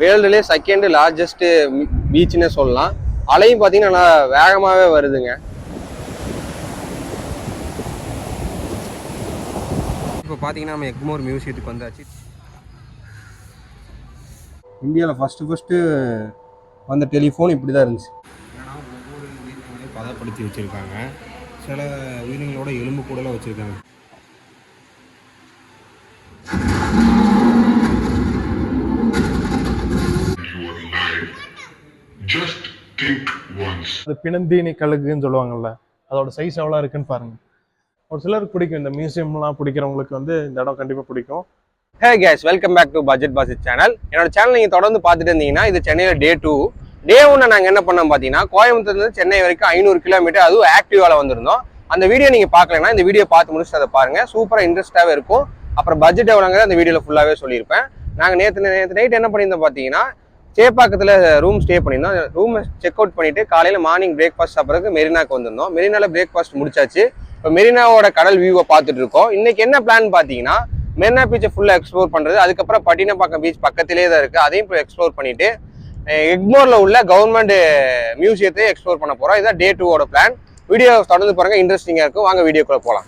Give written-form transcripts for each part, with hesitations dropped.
வேர்ல்டுலேயே second largest பீச்னே சொல்லலாம். அலையும் பார்த்தீங்கன்னா நல்லா வேகமாகவே வருதுங்க. இப்போ பார்த்தீங்கன்னா நம்ம எக்மோர் மியூசியத்துக்கு வந்தாச்சு. இந்தியாவில் ஃபஸ்ட்டு வந்த டெலிஃபோன் இப்படி தான் இருந்துச்சு. ஏன்னா ஒவ்வொரு உயிரினங்களையும் பதப்படுத்தி வச்சுருக்காங்க. சில உயிரினங்களோட எலும்பு கூடலாம் வச்சுருக்காங்க. அது பிணந்தீனி கழுகுன்னு சொல்லுவாங்கல்ல, அதோட சைஸ் எவ்வளோ இருக்குன்னு பாருங்க. ஒரு சிலருக்கு பிடிக்கும், இந்த மியூசியம்லாம் பிடிக்கிறவங்களுக்கு வந்து இந்த இடம் கண்டிப்பாக பிடிக்கும். Hey guys, welcome back to budget பாசிட் சேனல். என்னோட சேனல் நீங்கள் தொடர்ந்து பார்த்துட்டு இருந்தீங்கன்னா இது சென்னையில் டே 2. டே 1 நாங்கள் என்ன பண்ணோம் பார்த்தீங்கன்னா, கோயம்புத்தூர்லேருந்து சென்னை வரைக்கும் 500 கிலோமீட்டர், அதுவும் ஆக்டிவாவில் வந்திருந்தோம். அந்த வீடியோ நீங்கள் பார்க்கலன்னா இந்த வீடியோ பார்த்து முடிச்சுட்டு அதை பாருங்கள். சூப்பராக இன்ட்ரெஸ்ட்டாகவே இருக்கும். அப்புறம் பட்ஜெட் எவ்வளோங்கிற அந்த வீடியோவில் ஃபுல்லாகவே சொல்லியிருப்பேன். நாங்கள் நேற்று நைட் என்ன பண்ணியிருந்தோம் பார்த்தீங்கன்னா, சேப்பாக்கத்தில் ரூம் ஸ்டே பண்ணியிருந்தோம். ரூம் செக் அவுட் பண்ணிவிட்டு காலையில் மார்னிங் பிரேக்ஃபாஸ்ட் சாப்பிட்றதுக்கு மெரினாக்கு வந்திருந்தோம். மெரினாவில் பிரேக்ஃபாஸ்ட் முடிச்சாச்சு. இப்போ மெரினாவோட கடல் வியூவை பார்த்துட்டு இருக்கோம். இன்னைக்கு என்ன பிளான் பார்த்தீங்கன்னா, மெரினா பீச்சை ஃபுல்லாக எக்ஸ்ப்ளோர் பண்ணுறது, அதுக்கப்புறம் பட்டினப்பாக்கம் பீச் பக்கத்திலே தான் இருக்குது, அதையும் போய் எக்ஸ்ப்ளோர் பண்ணிவிட்டு எக்மோரில் உள்ள கவர்மெண்ட் மியூசியத்தையும் எக்ஸ்ப்ளோர் பண்ண போகிறோம். இதுதான் டே 2வோட பிளான். வீடியோ தொடர்ந்து பாருங்கள், இன்ட்ரெஸ்டிங்காக இருக்கும். வாங்க வீடியோக்குள்ளே போகலாம்.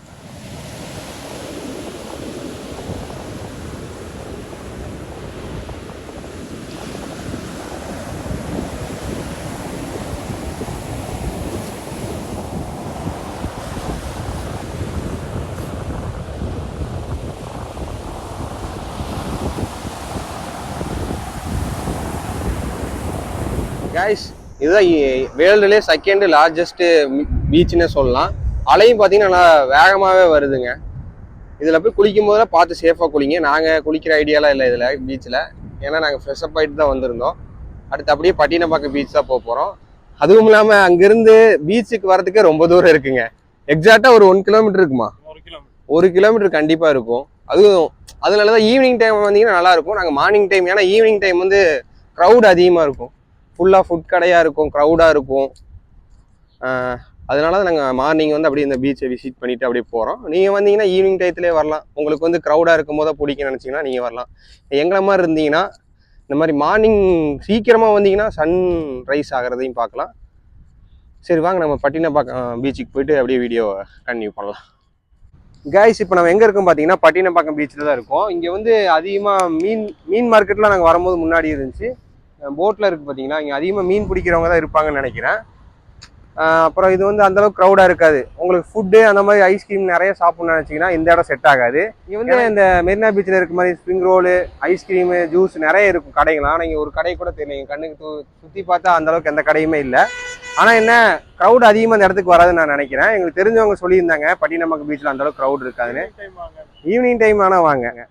கைஸ், இதுதான் வேர்ல்டுலேயே செகண்ட் லார்ஜஸ்ட் பீச்னே சொல்லலாம். அலையும் பார்த்தீங்கன்னா நல்லா வேகமாகவே வருதுங்க. இதில் போய் குளிக்கும் போதெல்லாம் பார்த்து சேஃபாக குளிங்க. நாங்கள் குளிக்கிற ஐடியாலாம் இல்லை இதில் பீச்சில், ஏன்னா நாங்கள் ஃப்ரெஷ்அப் ஆகிட்டு தான் வந்திருந்தோம். அடுத்து அப்படியே பட்டினப்பாக்கம் பீச் தான் போக போகிறோம். அதுவும் இல்லாமல் அங்கேருந்து பீச்சுக்கு வரதுக்கே ரொம்ப தூரம் இருக்குங்க. எக்ஸாக்டாக ஒரு 1 கிலோமீட்டர் இருக்குமா? 1 கிலோமீட்டர் கண்டிப்பாக இருக்கும். அதுவும் அதனால தான் ஈவினிங் டைம் வந்தீங்கன்னா நல்லாயிருக்கும். நாங்கள் மார்னிங் டைம், ஏன்னா ஈவினிங் டைம் வந்து க்ரௌட் அதிகமாக இருக்கும், ஃபுல்லாக ஃபுட் கடையாக இருக்கும், க்ரௌடாக இருக்கும். அதனால தான் நாங்கள் மார்னிங் வந்து அப்படியே இந்த பீச்சை விசிட் பண்ணிவிட்டு அப்படியே போகிறோம். நீங்கள் வந்தீங்கன்னா ஈவினிங் டயத்துலேயே வரலாம். உங்களுக்கு வந்து க்ரௌடாக இருக்கும் போது பிடிக்கும்னு நினச்சிங்கன்னா நீங்கள் வரலாம். எங்களை மாதிரி இருந்தீங்கன்னா இந்த மாதிரி மார்னிங் சீக்கிரமாக வந்தீங்கன்னா சன் ரைஸ் ஆகிறதையும் பார்க்கலாம். சரி வாங்க, நம்ம பட்டினப்பாக்கம் பீச்சுக்கு போயிட்டு அப்படியே வீடியோவை கண்டினியூ பண்ணலாம். கைஸ், இப்போ நம்ம எங்கே இருக்கோம் பார்த்தீங்கன்னா, பட்டினப்பாக்கம் பீச்சில் தான் இருக்கோம். இங்கே வந்து அதிகமாக மீன் மார்க்கெட்லாம் நாங்கள் வரும்போது முன்னாடி இருந்துச்சு. போட்டில் இருக்குது பார்த்தீங்கன்னா, இங்கே அதிகமாக மீன் பிடிக்கிறவங்க தான் இருப்பாங்கன்னு நினைக்கிறேன். அப்புறம் இது வந்து அந்தளவுக்கு க்ரௌடாக இருக்காது. உங்களுக்கு ஃபுட்டு அந்த மாதிரி ஐஸ்கிரீம் நிறைய சாப்பிட்ணுன்னு நினச்சிங்கன்னா இந்த இடம் செட் ஆகாது. இங்கே வந்து இந்த மெரினா பீச்சில் இருக்க மாதிரி ஸ்ப்ரிங் ரோலு, ஐஸ்கிரீமு, ஜூஸ் நிறைய இருக்கும் கடைகள்லாம். ஆனால் இங்கே ஒரு கடை கூட தெரியல. எங்கள் கண்ணுக்கு சுற்றி பார்த்தா அந்தளவுக்கு எந்த கடையுமே இல்லை. ஆனால் என்ன, க்ரௌட் அதிகமாக இந்த இடத்துக்கு வராதுன்னு நான் நினைக்கிறேன். எங்களுக்கு தெரிஞ்சவங்க சொல்லியிருந்தாங்க பட்டினப்பாக்கம் பீச்சில் அந்தளவுக்கு க்ரௌட் இருக்காதுன்னு. ஈவினிங் டைம் ஆனால் வாங்க.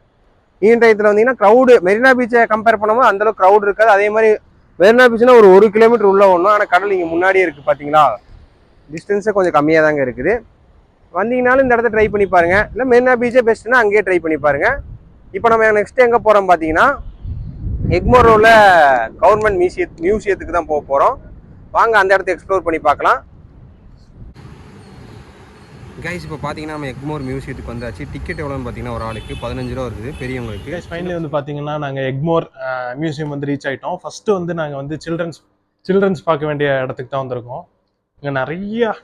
ஈவினிங் டயத்தில் வந்தீங்கன்னா க்ரௌடு மெரினா பீச்சை கம்பேர் பண்ணும்போது அந்தளவுக்கு க்ரௌட் இருக்காது. அதே மாதிரி மெரினா பீச்னா ஒரு 1 கிலோமீட்டர் உள்ள ஒன்றும், ஆனால் கடல் இங்கே முன்னாடியே இருக்குது பார்த்தீங்களா. டிஸ்டன்ஸே கொஞ்சம் கம்மியாக தாங்க இருக்குது. வந்தீங்கனாலும் இந்த இடத்த ட்ரை பண்ணி பாருங்கள். இல்லை மெரினா பீச்சே பெஸ்ட்டுன்னா அங்கேயே ட்ரை பண்ணி பாருங்கள். இப்போ நம்ம நெக்ஸ்ட் எங்கே போகிறோம் பார்த்தீங்கன்னா, எக்மோர் உள்ள கவர்மெண்ட் மியூசியத்துக்கு தான் போக போகிறோம். வாங்க அந்த இடத்த எக்ஸ்ப்ளோர் பண்ணி பார்க்கலாம். கைஸ், இப்போ பார்த்தீங்கன்னா நம்ம எக்மோர் மியூசியத்துக்கு வந்தாச்சு. டிக்கெட் எவ்வளோன்னு பார்த்தீங்கன்னா ஒரு ஆளுக்கு 15 ரூபா வருது பெரியவங்களுக்கு. ஃபைனலி வந்து பார்த்தீங்கன்னா நாங்கள் எக்மோர் மியூசியம் வந்து ரீச் ஆகிட்டோம். ஃபஸ்ட்டு வந்து நாங்கள் வந்து சில்ட்ரன்ஸ் பார்க்க வேண்டிய இடத்துக்கு தான் வந்திருக்கோம். இங்கே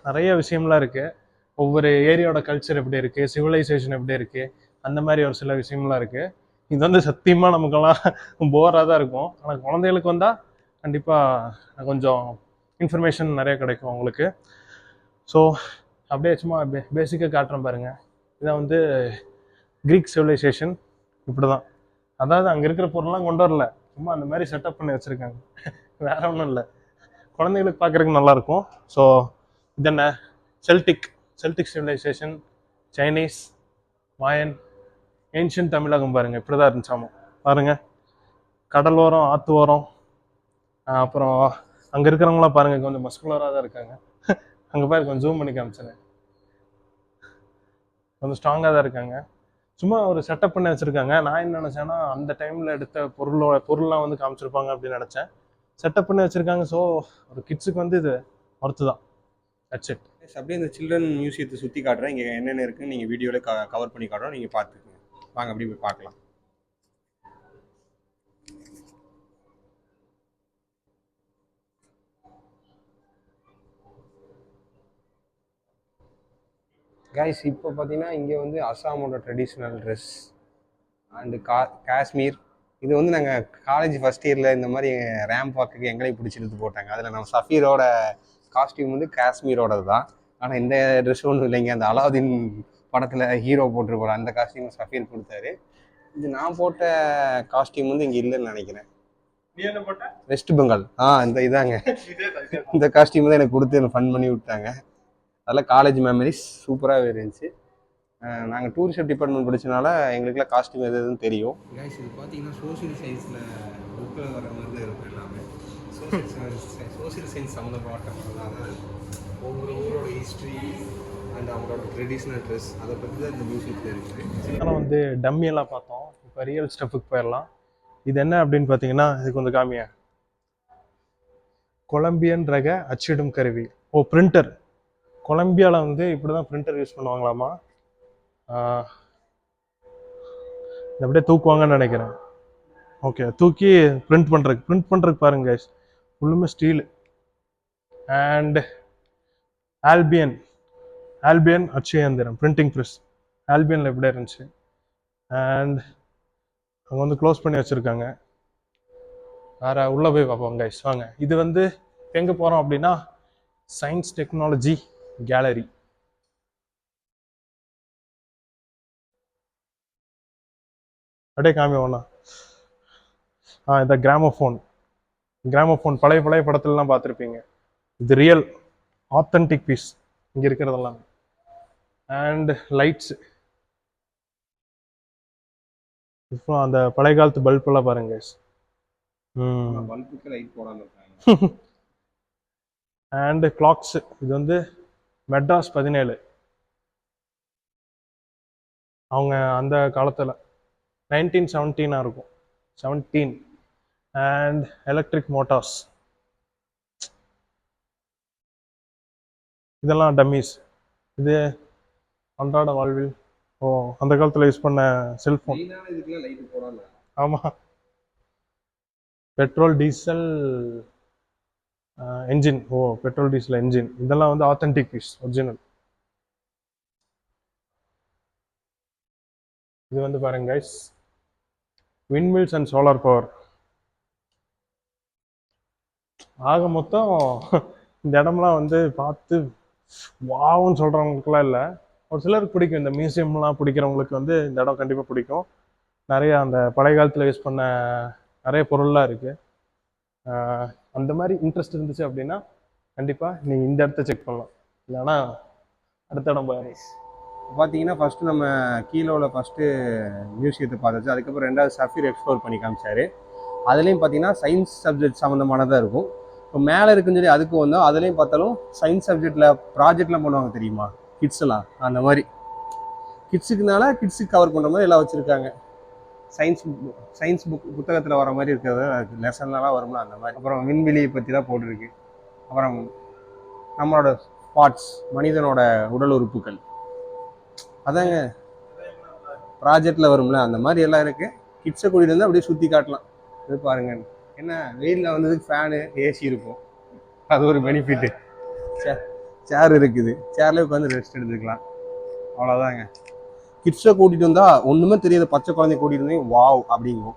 நிறைய விஷயம்லாம் இருக்குது. ஒவ்வொரு ஏரியாவோட கல்ச்சர் எப்படி இருக்குது, சிவிலைசேஷன் எப்படி இருக்குது, அந்த மாதிரி ஒரு சில விஷயம்லாம் இருக்குது. இது வந்து சத்தியமாக நமக்கெல்லாம் போராக தான் இருக்கும். ஆனால் குழந்தைகளுக்கு வந்தால் கண்டிப்பாக கொஞ்சம் இன்ஃபர்மேஷன் நிறைய கிடைக்கும் அவங்களுக்கு. ஸோ அப்படியே சும்மா பேசிக்காக காட்டுறேன் பாருங்கள். இதான் வந்து க்ரீக் சிவிலைசேஷன். இப்படி தான், அதாவது அங்கே இருக்கிற பொருள்லாம் கொண்டு வரல, சும்மா அந்த மாதிரி செட்டப் பண்ணி வச்சுருக்காங்க, வேற ஒன்றும் இல்லை. குழந்தைங்களுக்கு பார்க்குறதுக்கு நல்லாயிருக்கும். ஸோ இது என்ன, செல்டிக் சிவிலைசேஷன், சைனீஸ், மாயன், ஏன்ஷியன் தமிழகம் பாருங்கள். இப்படி தான் இருந்துச்சாமோ பாருங்கள். கடலோரம், ஆற்று ஓரம். அப்புறம் அங்கே இருக்கிறவங்களாம் பாருங்கள் கொஞ்சம் மஸ்குலராக தான் இருக்காங்க. அங்கே பாரு, கொஞ்சம் ஜூம் பண்ணி காமிச்சேன், கொஞ்சம் ஸ்ட்ராங்காக தான் இருக்காங்க. சும்மா ஒரு செட்டப் பண்ணி வச்சுருக்காங்க. நான் என்ன நினச்சேன்னா அந்த டைமில் எடுத்த பொருள்லாம் வந்து காமிச்சிருப்பாங்க அப்படின்னு நினச்சேன். செட்டப் பண்ணி வச்சுருக்காங்க. ஸோ ஒரு கிட்ஸுக்கு வந்து இது ஒர்த்து தான். That's it. அப்படியே இந்த சில்ட்ரன் மியூசியத்தை சுற்றி காட்டுறேன். இங்கே என்னென்ன இருக்குன்னு நீங்கள் வீடியோவில் கவர் பண்ணி காட்டுறோம், நீங்கள் பார்த்துக்கோங்க. வாங்க அப்படி போய் பார்க்கலாம். கைஸ் இப்போ பார்த்தீங்கன்னா இங்கே வந்து அஸ்ஸாமோட ட்ரெடிஷ்னல் ட்ரெஸ் அண்டு காஷ்மீர். இது வந்து நாங்கள் காலேஜ் ஃபஸ்ட் இயரில் இந்த மாதிரி ரேம்ப் வாக்குக்கு எங்களையும் பிடிச்சி இழுத்து போட்டாங்க. அதில் நம்ம சஃபீரோட காஸ்டியூம் வந்து காஷ்மீரோடது தான். ஆனால் இந்த ட்ரெஸ் ஒன்றும் இல்லைங்க, அந்த அலாவுதீன் படத்தில் ஹீரோ போட்டிருப்போம் அந்த காஸ்டியூம் சஃபீர் கொடுத்தாரு. இது நான் போட்ட காஸ்டியூம் வந்து இங்கே இல்லைன்னு நினைக்கிறேன். வெஸ்ட் பெங்கால் இந்த இதாங்க இந்த காஸ்டியூம் தான் எனக்கு கொடுத்து எனக்கு ஃபன் பண்ணி விட்டாங்க. அதெல்லாம் காலேஜ் மெமரிஸ் சூப்பராகவே இருந்துச்சு. நாங்கள் டூரிஸ்ட் டிபார்ட்மெண்ட் படிச்சனால எங்களுக்குலாம் காஸ்டியூம் எது எதுன்னு தெரியும். கைஸ் இது பார்த்தீங்கன்னா சோஷியல் சயின்ஸில் புக்கில் வர மாதிரி தான் இருக்கும் எல்லாமே. சோஷியல் சயின்ஸ் சம்மந்தப்பட்ட தான் ஒவ்வொரு ஊரோட ஹிஸ்ட்ரி அண்ட் அவங்களோட ட்ரெடிஷ்னல் ட்ரெஸ் அதை பற்றி தான் இந்த மியூசியத்தில் இருக்குது. ஆனால் வந்து டம்மியெல்லாம் பார்த்தோம். இப்போ ரியல் ஸ்டஃபுக்கு போயிடலாம். இது என்ன அப்படின்னு பார்த்தீங்கன்னா, இது கொஞ்சம் காமியா, கொலம்பியன் ரக அச்சிடும் கருவி. பிரிண்டர். கொலம்பியாவில் வந்து இப்படி தான் பிரிண்டர் யூஸ் பண்ணுவாங்களாமா. இது அப்படியே தூக்குவாங்கன்னு நினைக்கிறேன். ஓகே, தூக்கி பிரிண்ட் பண்ணுறதுக்கு பாருங்க கைஸ், ஃபுல்லுமே ஸ்டீலு. அண்ட் ஆல்பியன் அச்சு இயந்திரம், பிரிண்டிங் ப்ரெஸ் ஆல்பியனில் எப்படியே இருந்துச்சு. அண்ட் அவங்க வந்து க்ளோஸ் பண்ணி வச்சுருக்காங்க. வேறு உள்ளே போய் பார்ப்போம் கைஸ், வாங்க. இது வந்து எங்கே போகிறோம் அப்படின்னா சயின்ஸ் டெக்னாலஜி கேலரி. அப்படியே காமி ஒன்றா. இந்த கிராமோஃபோன் பழைய படத்துலலாம் பார்த்துருப்பீங்க. இது ரியல் ஆத்தென்டிக் பீஸ் இங்கே இருக்கிறதெல்லாம். அண்ட் லைட்ஸ், இப்போ அந்த பழைய காலத்து பல்பெல்லாம் பாருங்க. பல்புக்கு லைட் போடாமல் இருக்காங்க. அண்ட் கிளாக்ஸ், இது வந்து மெட்ராஸ் 17 அவங்க அந்த காலத்தில் 1917 இருக்கும், 17. அண்ட் எலக்ட்ரிக் மோட்டார்ஸ், இதெல்லாம் டம்மிஸ். இது அன்றாட வாழ்வில் அந்த காலத்தில் யூஸ் பண்ண செல்ஃபோன். ஆமாம், petrol diesel engine. Petrol diesel engine. இதெல்லாம் வந்து ஆத்தென்டிக் பீஸ், ஒரிஜினல். இது வந்து பாருங்க guys, windmills and solar power. ஆக மொத்தம் இந்த இடம்லாம் வந்து பார்த்து வாவுன்னு சொல்கிறவங்களுக்குலாம் இல்லை, ஒரு சிலருக்கு பிடிக்கும். இந்த மியூசியம்லாம் பிடிக்கிறவங்களுக்கு வந்து இந்த இடம் கண்டிப்பாக பிடிக்கும். நிறையா அந்த பழைய காலத்தில் யூஸ் பண்ண நிறைய பொருள்லாம் இருக்குது. அந்த மாதிரி இன்ட்ரெஸ்ட் இருந்துச்சு அப்படின்னா கண்டிப்பாக நீங்கள் இந்த இடத்த செக் பண்ணலாம். இல்லைன்னா அடுத்த இடம் போயிடும். பார்த்தீங்கன்னா ஃபஸ்ட்டு நம்ம கீழே ஃபஸ்ட்டு மியூசியத்தை பார்த்தாச்சு. அதுக்கப்புறம் ரெண்டாவது சஃபீர் எக்ஸ்ப்ளோர் பண்ணி காமிச்சார். அதுலேயும் பார்த்தீங்கன்னா சயின்ஸ் சப்ஜெக்ட் சம்மந்தமானதாக இருக்கும். இப்போ மேலே இருக்குன்னு சொல்லி அதுக்கு வந்தோம். அதுலேயும் பார்த்தாலும் சயின்ஸ் சப்ஜெக்டில் ப்ராஜெக்ட்லாம் பண்ணுவாங்க தெரியுமா, கிட்ஸ்லாம். அந்த மாதிரி கிட்ஸுக்குனால கிட்ஸுக்கு கவர் பண்ணுற மாதிரி எல்லாம் வச்சுருக்காங்க. சயின்ஸ் புத்தகத்தில் வர மாதிரி இருக்கிறது லெசன்லாம் வரும்ல, அந்த மாதிரி. அப்புறம் விண்வெளியை பற்றி தான் போட்டிருக்கு. அப்புறம் நம்மளோட பார்ட்ஸ், மனிதனோட உடல் உறுப்புகள், அதாங்க ப்ராஜெக்டில் வரும்ல, அந்த மாதிரி எல்லாம் இருக்குது. கிட்ஸை கூட்டிகிட்டு வந்து அப்படியே சுற்றி காட்டலாம். இது பாருங்க, என்ன வெயிலில் வந்ததுக்கு ஃபேனு ஏசி இருக்கும், அது ஒரு பெனிஃபிட்டு. சேர் இருக்குது, சேர்லேயே உட்காந்து ரெஸ்ட் எடுத்துக்கலாம். அவ்வளோதாங்க. கிட்ஸை கூட்டிகிட்டு வந்தால் ஒன்றுமே தெரியாது, பச்சை குழந்தைய கூட்டிகிட்டு வந்தீங்க வாவ் அப்படிங்கும்.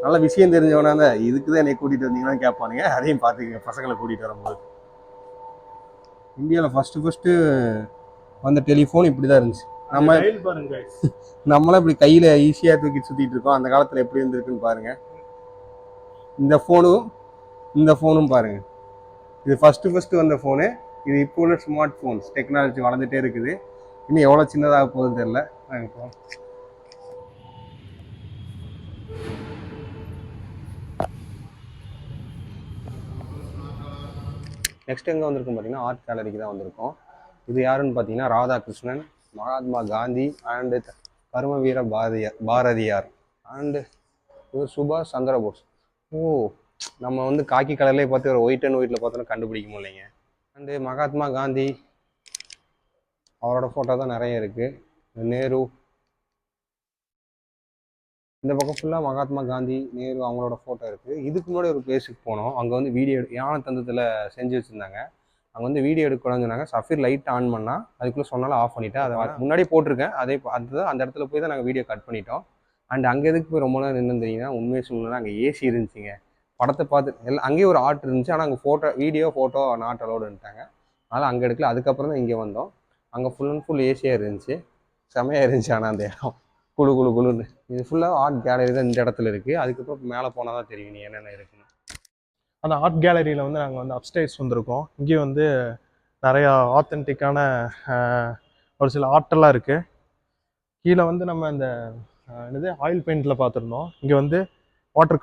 நல்ல விஷயம் தெரிஞ்சவனா தான் இதுக்கு தான் என்னை கூட்டிகிட்டு வந்தீங்கன்னு கேட்பானுங்க. அதையும் பார்த்துக்கங்க பசங்களை கூட்டிகிட்டு வரும்போது. இந்தியாவில் ஃபஸ்ட்டு வந்த டெலிஃபோன் இப்படி தான் இருந்துச்சு. நம்மளாம் இப்படி கையில் ஈஸியாக தூக்கி சுற்றிட்டு இருக்கோம். அந்த காலத்தில் எப்படி இருந்திருக்குன்னு பாருங்கள். இந்த ஃபோனும் பாருங்கள், இது ஃபஸ்ட்டு வந்த ஃபோனு. இது இப்போ உள்ள ஸ்மார்ட் ஃபோன்ஸ் டெக்னாலஜி வளர்ந்துட்டே இருக்குது. இன்னும் எவ்வளோ சின்னதாக போகுதுன்னு தெரில. நெக்ஸ்ட் எங்கே வந்திருக்கும் பார்த்தீங்கன்னா ஆர்ட் கேலரிக்கு தான் வந்திருக்கோம். இது யாருன்னு பார்த்தீங்கன்னா ராதாகிருஷ்ணன், மகாத்மா காந்தி அண்டு கர்மவீர பாரதியார் அண்டு இவர் சுபாஷ் சந்திரபோஸ். நம்ம வந்து காக்கி கலர்லேயே பார்த்து ஒரு ஒயிட் அண்ட் ஒயிட்டில் பார்த்தோன்னா கண்டுபிடிக்க முடியலைங்க. அண்டு மகாத்மா காந்தி அவரோட ஃபோட்டோ தான் நிறைய இருக்குது. நேரு, இந்த பக்கம் ஃபுல்லாக மகாத்மா காந்தி, நேரு அவங்களோட ஃபோட்டோ இருக்குது. இதுக்கு முன்னாடி ஒரு பிளேஸுக்கு போனோம். அங்கே வந்து வீடியோ யானை தந்தத்தில் செஞ்சு வச்சுருந்தாங்க. அங்கே வந்து வீடியோ எடுக்கக்கூடாதுன்னு சொன்னாங்க. சஃபீர் லைட் ஆன் பண்ணால் அதுக்குள்ளே சொன்னாலும் ஆஃப் பண்ணிவிட்டேன். அதை முன்னாடி போட்டிருக்கேன். அதுதான் அந்த இடத்துல போய் தான் நாங்கள் வீடியோ கட் பண்ணிட்டோம். அண்ட் அங்கே எதுக்கு போய் ரொம்ப நேரம் நின்று தெரியுங்கன்னா, உண்மையை சொல்லணும்னா அங்கே ஏசி இருந்துச்சுங்க. படத்தை பார்த்து எல்லாம் அங்கேயே ஒரு ஆர்ட் இருந்துச்சு. ஆனால் அங்கே ஃபோட்டோ நாட் அலோடுன்ட்டாங்க. அதனால் அங்கே எடுக்கல. அதுக்கப்புறம் தான் இங்கே வந்தோம். அங்கே ஃபுல் அண்ட் ஃபுல் ஏசியாக இருந்துச்சு. செமையாக இருந்துச்சு. ஆனால் அந்த இடம் குளுன்னு இது ஃபுல்லாக ஆர்ட் கேலரி தான் இந்த இடத்துல இருக்குது. அதுக்கப்புறம் மேலே போனால் தான் தெரியும் நீ என்னென்ன இருக்குன்னு. அந்த ஆர்ட் கேலரியில் வந்து நாங்கள் வந்து அப்ஸ்டேர்ஸ் வந்திருக்கோம். இங்கேயும் வந்து நிறையா ஆத்தென்டிக்கான ஒரு சில ஆர்ட்டெல்லாம் இருக்குது. கீழே வந்து நம்ம இந்த என்னது ஆயில் பெயிண்டில் பார்த்துருந்தோம். இங்கே வந்து வாட்டர்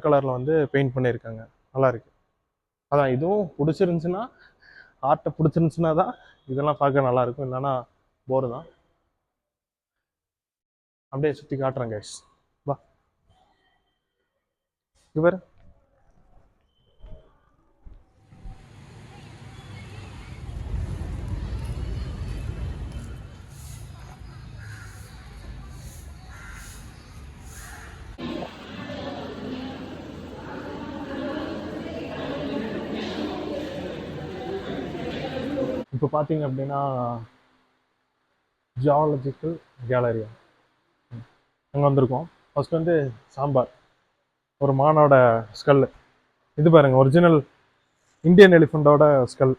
கலரில் வந்து பெயிண்ட் பண்ணியிருக்காங்க. நல்லா இருக்கு. அதான் இதுவும் பிடிச்சிருந்துச்சுன்னா, ஆர்ட்டை பிடிச்சிருந்துச்சுன்னா தான் இதெல்லாம் பார்க்க நல்லாயிருக்கும். இல்லைன்னா போர் தான். அப்படியே சுற்றி காட்டுறேன் கைஸ். வா இவர் இப்போ பார்த்தீங்க அப்படின்னா ஜியாலஜிக்கல் கேலரியா அங்கே வந்திருக்கோம். ஃபர்ஸ்ட் வந்து சாம்பார், ஒரு மானோட ஸ்கல். இது பாருங்க, ஒரிஜினல் இந்தியன் எலிஃபண்டோட ஸ்கல்.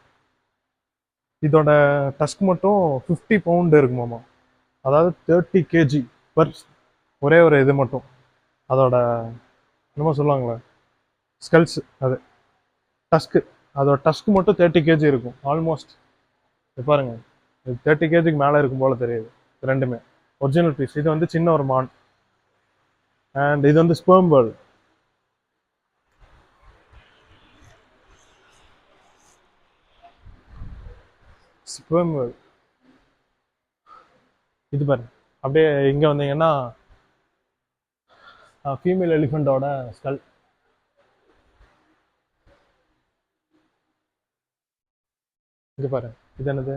இதோட டஸ்க் மட்டும் 50 பவுண்டு இருக்குமாமா. அதாவது 30 kg பர் ஒரே ஒரு இது மட்டும். அதோட என்னமோ சொல்லுவாங்களே ஸ்கல்ஸ், அது டஸ்க்கு. அதோட டஸ்க் மட்டும் 30 kg இருக்கும் ஆல்மோஸ்ட். இது பாருங்க, இது 30 kgக்கு மேலே இருக்கும் போல தெரியுது. ரெண்டுமே ஒரிஜினல் பீஸ். இது வந்து சின்ன ஒரு மான். அண்ட் இது வந்து ஸ்பெர்ம் பேர்ல். இது பாருங்க. அப்படியே இங்கே வந்தீங்கன்னா ஃபீமேல் எலிஃபண்டோட ஸ்கல். இது பாருங்க, இது என்னது?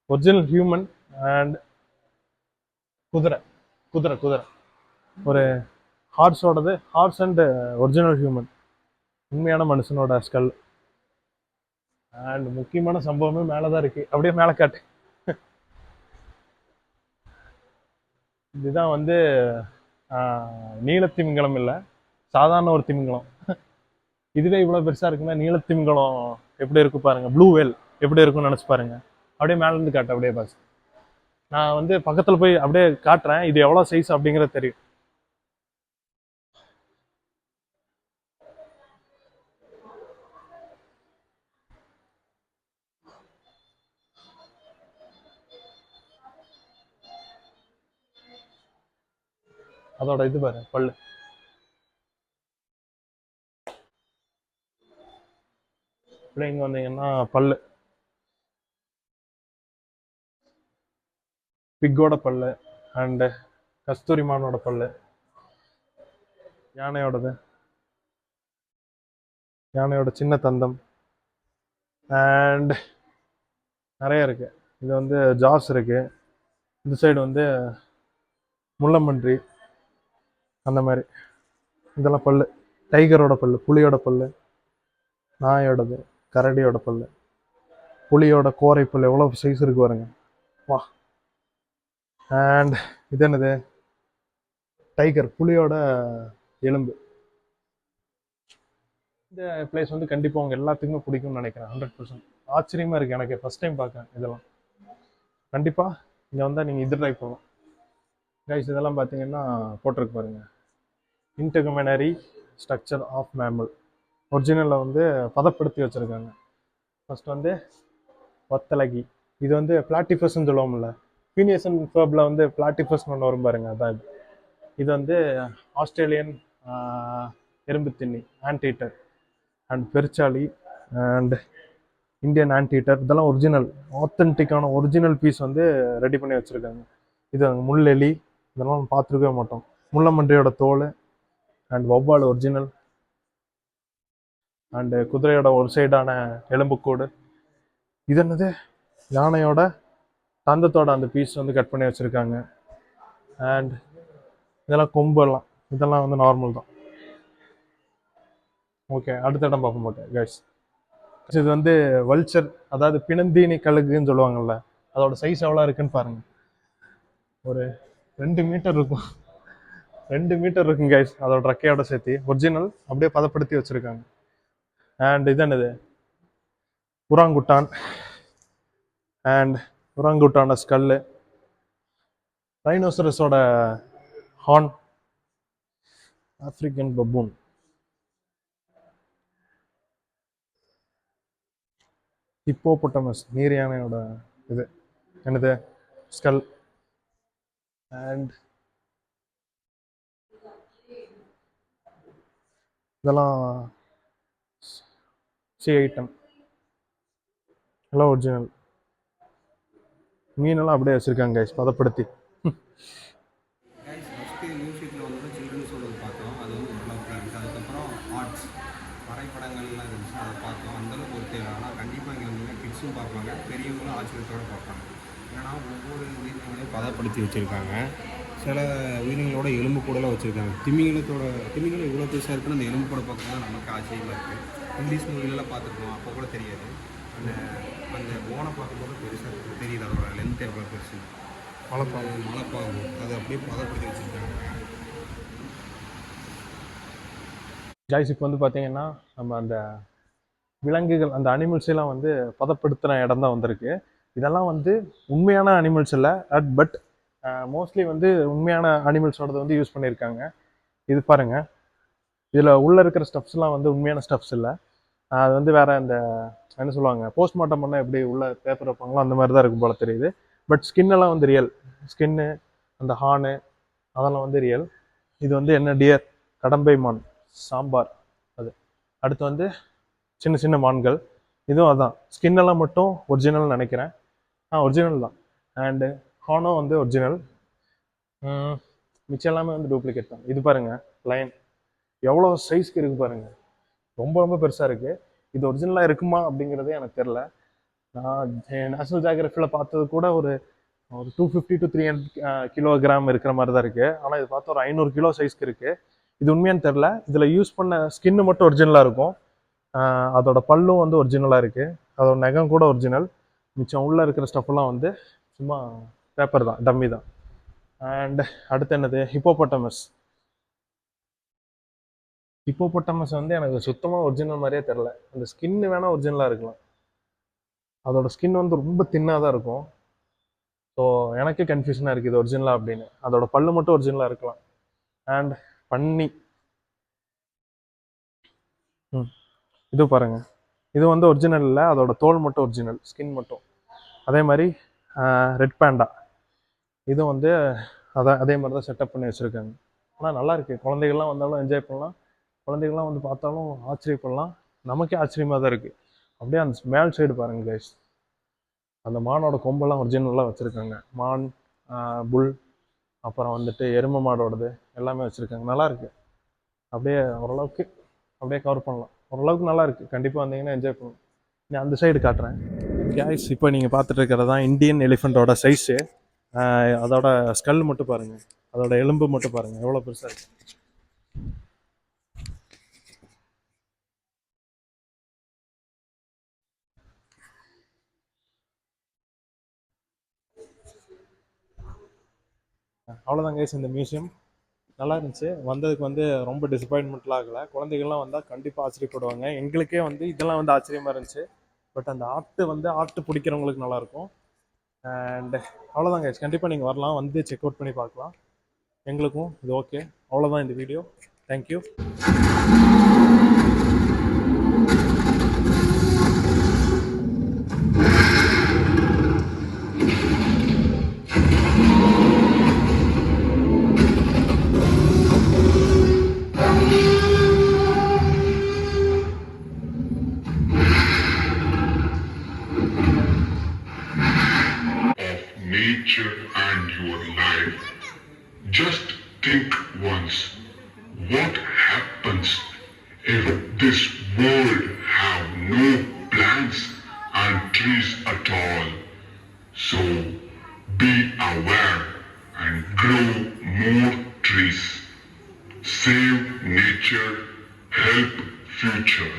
ஒரிஜினல் ஹியூமன் அண்ட் குதிரை. ஒரு ஹார்ஸோடது, ஹார்ஸ் அண்ட் ஒரிஜினல் ஹியூமன், உண்மையான மனுஷனோட ஸ்கல். அண்ட் முக்கியமான சம்பவமே மேலே தான் இருக்கு. அப்படியே மேலே காட்டு. இதுதான் வந்து நீலத்திமிங்கலம் இல்லை, சாதாரண ஒரு திமிங்கலம். இதுவே இவ்வளோ பெருசாக இருக்குன்னா நீலத்திமிங்கலம் எப்படி இருக்கு பாருங்க. ப்ளூ வேல் எப்படி இருக்கும்னு நினச்சி பாருங்க. அப்படியே மேலேருந்து காட்டு. அப்படியே பாஸ், நான் வந்து பக்கத்தில் போய் அப்படியே காட்டுறேன். இது எவ்வளோ சைஸ் அப்படிங்கிறது தெரியும். அதோட இது பாரு, பல்லு. அப்படியே இங்கே வந்தீங்கன்னா பல்லு, பிக்கோட பல்லு அண்டு கஸ்தூரிமானோட பல்லு, யானையோட சின்ன தந்தம் அண்ட் நிறைய இருக்கு. இது வந்து ஜாஸ் இருக்கு. இந்த சைடு வந்து முள்ளம்பன்றி, அந்த மாதிரி. இதெல்லாம் பல்லு. டைகரோட பல்லு, புலியோட பல்லு, நாயோடது, கரடியோட பல்லு, புலியோட கோரை பல்லு. எவ்வளோ சைஸ் இருக்கு பாருங்க. வா. அண்ட் இது என்னது? டைகர், புலியோட எலும்பு. இந்த பிளேஸ் வந்து கண்டிப்பாக உங்க எல்லாத்துக்குமே பிடிக்கும்னு நினைக்கிறேன். 100%. ஆச்சரியமா இருக்கு எனக்கு, ஃபர்ஸ்ட் டைம் பார்க்குறேன் இதெல்லாம். கண்டிப்பாக இங்கே வந்தால் நீங்கள் இது ட்ரை பண்ணலாம் கைஸ். இதெல்லாம் பார்த்தீங்கன்னா போட்டிருக்கு பாருங்க, இன்டெகுமெனரி ஸ்ட்ரக்சர் ஆஃப் மேமல். ஒரிஜினலில் வந்து பதப்படுத்தி வச்சுருக்காங்க. ஃபர்ஸ்ட் வந்து வத்தலகி. இது வந்து பிளாட்டிஃபஸ்ன்னு சொல்லுவோம்ல, பீனியசன் ஃபர்பில் வந்து பிளாட்டிஃபஸ்ன்னு ஒன்று வரும் பாருங்க, அதான் இது. இது வந்து ஆஸ்திரேலியன் எறும்பு தின்னி, ஆன்டீட்டர் அண்ட் பெருச்சாளி அண்ட் இந்தியன் ஆன்டீட்டர். இதெல்லாம் ஒரிஜினல் ஆத்தென்டிக்கான ஒரிஜினல் பீஸ் வந்து ரெடி பண்ணி வச்சுருக்காங்க. இது முள்ளெலி, இதெல்லாம் நம்ம பார்த்துருக்கவே மாட்டோம். முள்ளமன்றியோட தோல் அண்ட் வௌவால் ஒரிஜினல் அண்டு குதிரையோட ஒரு சைடான எலும்புக்கூடு. இது என்னது? யானையோட தந்தத்தோட அந்த பீஸ் வந்து கட் பண்ணி வச்சுருக்காங்க. அண்ட் இதெல்லாம் கொம்பெல்லாம், இதெல்லாம் வந்து நார்மல் தான். ஓகே, அடுத்த இடம் பார்க்க மாட்டேன் கைஸ். இது வந்து வல்ச்சர், அதாவது பிணந்தீனி கழுகுன்னு சொல்லுவாங்கல்ல, அதோட சைஸ் எவ்வளோ இருக்குன்னு பாருங்க. ஒரு 2 மீட்டர் இருக்கும். 2 மீட்டர் இருக்கும் கைஸ், அதோட ரெக்கையோட சேர்த்து. ஒரிஜினல் அப்படியே பதப்படுத்தி வச்சிருக்காங்க. அண்ட் இது என்னது, உராங்குட்டான். அண்ட் உராங்குட்டான ஸ்கல்லு, ரைனோசரஸோட ஹார்ன், ஆப்பிரிக்கன் பப்பூன், ஹிப்போபொட்டமஸ் நீர் யானையோட இது என்னது ஸ்கல். அண்ட் இதெல்லாம் சி ஐட்டம், எல்லாம் ஒரிஜினல். மீனெல்லாம் அப்படியே வச்சுருக்காங்க கைஸ் பதப்படுத்தி. கைஸ் ஃபஸ்ட்டு மியூசிக்கில் வந்து சில்ட்ரன்ஸோட பார்த்தோம், அது வந்து ஓரளவுக்கு இருந்துச்சு. அதுக்கப்புறம் ஆர்ட்ஸ் வரைபடங்கள்லாம் இருந்துச்சு, அதை பார்த்தோம். அந்தளவுக்கு ஒரு தேவை. ஆனால் கண்டிப்பாக இங்கே வந்து கிட்ஸும் பார்ப்பாங்க, பெரியவங்களும் ஆச்சரியத்தோடு பார்ப்பாங்க. ஏன்னா ஒவ்வொரு உயிரினங்களையும் பதப்படுத்தி வச்சுருக்காங்க. சில உயிரினங்களோட எலும்பு கூடலாம் வச்சுருக்காங்க. திமிங்கலம் இவ்வளோ பெருசாக இருக்குன்னு அந்த எலும்பு கூட பார்க்கும்போது நமக்கு ஆச்சரியமாக இருக்குது. இங்கிலீஷ் மூவிலெலாம் பார்த்துருக்கோம், அப்போ கூட தெரியாது. அந்த அந்த போனை பார்க்கும்போது பெருசாக இருக்குது, தெரியுது அதோட லென்த் எவ்வளோ பெருசு. மலைப்பாம்பு அதை அப்படியே பதப்படுத்தி வச்சுருக்காங்க. கைஸ் இப்போ வந்து பார்த்தீங்கன்னா நம்ம அந்த விலங்குகள், அந்த அனிமல்ஸ் எல்லாம் வந்து பதப்படுத்தின இடம் தான் வந்திருக்கு. இதெல்லாம் வந்து உண்மையான அனிமல்ஸ் இல்லை, பட் மோஸ்ட்லி வந்து உண்மையான அனிமல்ஸோடது வந்து யூஸ் பண்ணியிருக்காங்க. இது பாருங்க, இதில் உள்ளே இருக்கிற ஸ்டப்ஸ்லாம் வந்து உண்மையான ஸ்டப்ஸ் இல்லை. அது வந்து வேற இந்த என்ன சொல்லுவாங்க, போஸ்ட்மார்ட்டம் பண்ணால் எப்படி உள்ள பேப்பர் வைப்பாங்களோ அந்த மாதிரி தான் இருக்கும் போல தெரியுது. பட் ஸ்கின்னெல்லாம் வந்து ரியல். ஸ்கின்னு, அந்த ஹார்னு, அதெல்லாம் வந்து ரியல். இது வந்து என்ன டியர், கடம்பை மான், சாம்பார். அது அடுத்து வந்து சின்ன சின்ன மான்கள், இதுவும் அதான். ஸ்கின்னெல்லாம் மட்டும் ஒரிஜினல் நினைக்கிறேன். ஒரிஜினல் தான். அண்டு ஹார்னும் வந்து ஒரிஜினல். மிச்சம் எல்லாமே வந்து டூப்ளிகேட் தான். இது பாருங்க, லைன் எவ்வளோ சைஸ்க்கு இருக்குது பாருங்க, ரொம்ப ரொம்ப பெருசாக இருக்குது. இது ஒரிஜினலாக இருக்குமா அப்படிங்கிறதே எனக்கு தெரில. நான் நேஷ்னல் ஜியோகிராஃபியில் பார்த்தது கூட ஒரு 250 to 300 கிலோகிராம் இருக்கிற மாதிரி தான் இருக்குது. ஆனால் இது பார்த்தா ஒரு 500 கிலோ சைஸ்க்கு இருக்குது. இது உண்மையானு தெரில. இதில் யூஸ் பண்ண ஸ்கின்னு மட்டும் ஒரிஜினலாக இருக்கும். அதோட பல்லும் வந்து ஒரிஜினலாக இருக்குது. அதோட நகம் கூட ஒரிஜினல். மிச்சம் உள்ளே இருக்கிற ஸ்டஃப்லாம் வந்து சும்மா பேப்பர் தான், டம்மி தான். அண்ட் அடுத்து என்னது, ஹிப்போபொட்டமஸ். ஹிப்போபொட்டமஸ் வந்து எனக்கு சுத்தமாக ஒரிஜினல் மாதிரியே தெரில. அந்த ஸ்கின்னு வேணால் ஒரிஜினலாக இருக்கலாம். அதோட ஸ்கின் வந்து ரொம்ப தின்னாக தான் இருக்கும். ஸோ எனக்கே கன்ஃபியூஷனாக இருக்குது இது ஒரிஜினலாக அப்படின்னு. அதோட பல்லு மட்டும் ஒரிஜினலாக இருக்கலாம். அண்ட் பன்னி, இது பாருங்க, இது வந்து ஒரிஜினல் இல்லை, அதோட தோல் மட்டும் ஒரிஜினல், ஸ்கின் மட்டும். அதே மாதிரி ரெட் பேண்டா, இது வந்து அதே மாதிரி தான் செட்டப் பண்ணி வச்சுருக்காங்க. ஆனால் நல்லா இருக்குது. குழந்தைகள்லாம் வந்தாலும் என்ஜாய் பண்ணலாம், குழந்தைகள்லாம் வந்து பார்த்தாலும் ஆச்சரியப்படலாம். நமக்கே ஆச்சரியமாக தான் இருக்குது. அப்படியே அந்த மேல் சைடு பாருங்கள் கைஸ், அந்த மானோட கொம்பெல்லாம் ஒரிஜினலாக வச்சுருக்காங்க. மான், புல், அப்புறம் வந்துட்டு எருமை மாடோடது எல்லாமே வச்சுருக்காங்க. நல்லாயிருக்கு. அப்படியே ஓரளவுக்கு அப்படியே கவர் பண்ணலாம். ஓரளவுக்கு நல்லா இருக்குது. கண்டிப்பாக வந்தீங்கன்னா என்ஜாய் பண்ணலாம். நான் அந்த சைடு காட்டுறேன் கைஸ். இப்போ நீங்கள் பார்த்துட்டு இருக்கிறது தான் இந்தியன் எலிஃபெண்ட்டோட சைஸு. அதோட ஸ்கல் மட்டும் பாருங்கள், அதோட எலும்பு மட்டும் பாருங்கள் எவ்வளோ பெருசாக இருக்குது. அவ்வளோதான் கைஸ். இந்த மியூசியம் நல்லா இருந்துச்சு. வந்ததுக்கு வந்து ரொம்ப டிசப்பாயின்மெண்ட்லாம் ஆகலை. குழந்தைகள்லாம் வந்தால் கண்டிப்பாக ஆச்சரியப்படுவாங்க. எங்களுக்கே வந்து இதெல்லாம் வந்து ஆச்சரியமாக இருந்துச்சு. பட் அந்த ஆர்ட் பிடிக்கிறவங்களுக்கு நல்லாயிருக்கும். அண்ட் அவ்வளோதான் கைஸ். கண்டிப்பாக நீங்கள் வரலாம், வந்து செக் அவுட் பண்ணி பார்க்கலாம். எங்களுக்கும் இது ஓகே. அவ்வளோதான் இந்த video. Thank you. Nature and your life. Just think once, what happens if this world have no plants and trees at all? So be aware and grow more trees. Save nature, help future.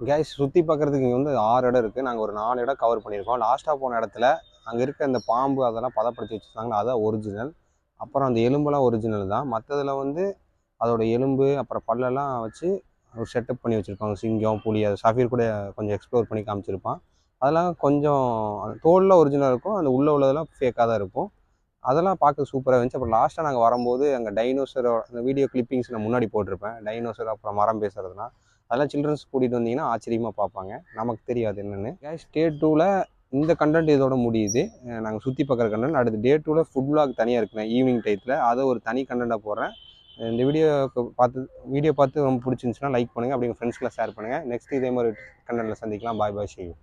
கேஸ் சுற்றி பார்க்குறதுக்கு இங்கே வந்து 6 இடம் இருக்குது. நாங்கள் ஒரு 4 இடம் கவர் பண்ணியிருக்கோம். லாஸ்ட்டாக போன இடத்துல அங்கே இருக்க இந்த பாம்பு அதெல்லாம் பதப்படுத்தி வச்சுருந்தாங்களா, அதான் ஒரிஜினல். அப்புறம் அந்த எலும்பெல்லாம் ஒரிஜினல் தான். மற்றதில் வந்து அதோட எலும்பு அப்புறம் பல்லெல்லாம் வச்சு ஒரு செட்டப் பண்ணி வச்சுருப்பாங்க. சிங்கம், புலி, அது சஃபீர் கூட கொஞ்சம் எக்ஸ்ப்ளோர் பண்ணி காமிச்சிருப்பான். அதெல்லாம் கொஞ்சம் அந்த தோலில் ஒரிஜினல் இருக்கும், அந்த உள்ளே உள்ளதெல்லாம் ஃபேக்காக தான் இருக்கும். அதெல்லாம் பார்க்க சூப்பராக இருந்துச்சு. அப்புறம் லாஸ்ட்டாக நாங்கள் வரும்போது அங்கே டைனோசரோட அந்த வீடியோ கிளிப்பிங்ஸ் நான் முன்னாடி போட்டிருப்பேன். டைனோசர் அப்புறம் மரம் பேசுறதுலாம் அதெல்லாம் சில்ட்ரன்ஸ் கூட்டிகிட்டு வந்தீங்கன்னா ஆச்சரியமாக பார்ப்பாங்க. நமக்கு தெரியாது என்னென்னு. டே 2ல் இந்த கண்டென்ட் இதோட முடியுது. நாங்கள் சுற்றி பார்க்குற கண்டென்ட். அடுத்து டே 2ல் ஃபுட் vlog தனியாக இருக்குண்ணே ஈவினிங் டயத்தில். அதை ஒரு தனி கண்டென்ட்டாக போடுறேன். இந்த வீடியோ பார்த்து ரொம்ப பிடிச்சிருந்துச்சுன்னா லைக் பண்ணுங்கள். அப்படி உங்கள் ஃப்ரெண்ட்ஸ்க்குலாம் ஷேர் பண்ணுங்கள். நெக்ஸ்ட் இதே மாதிரி கண்டென்ட்டில் சந்திக்கலாம். பாய் பாய், see you.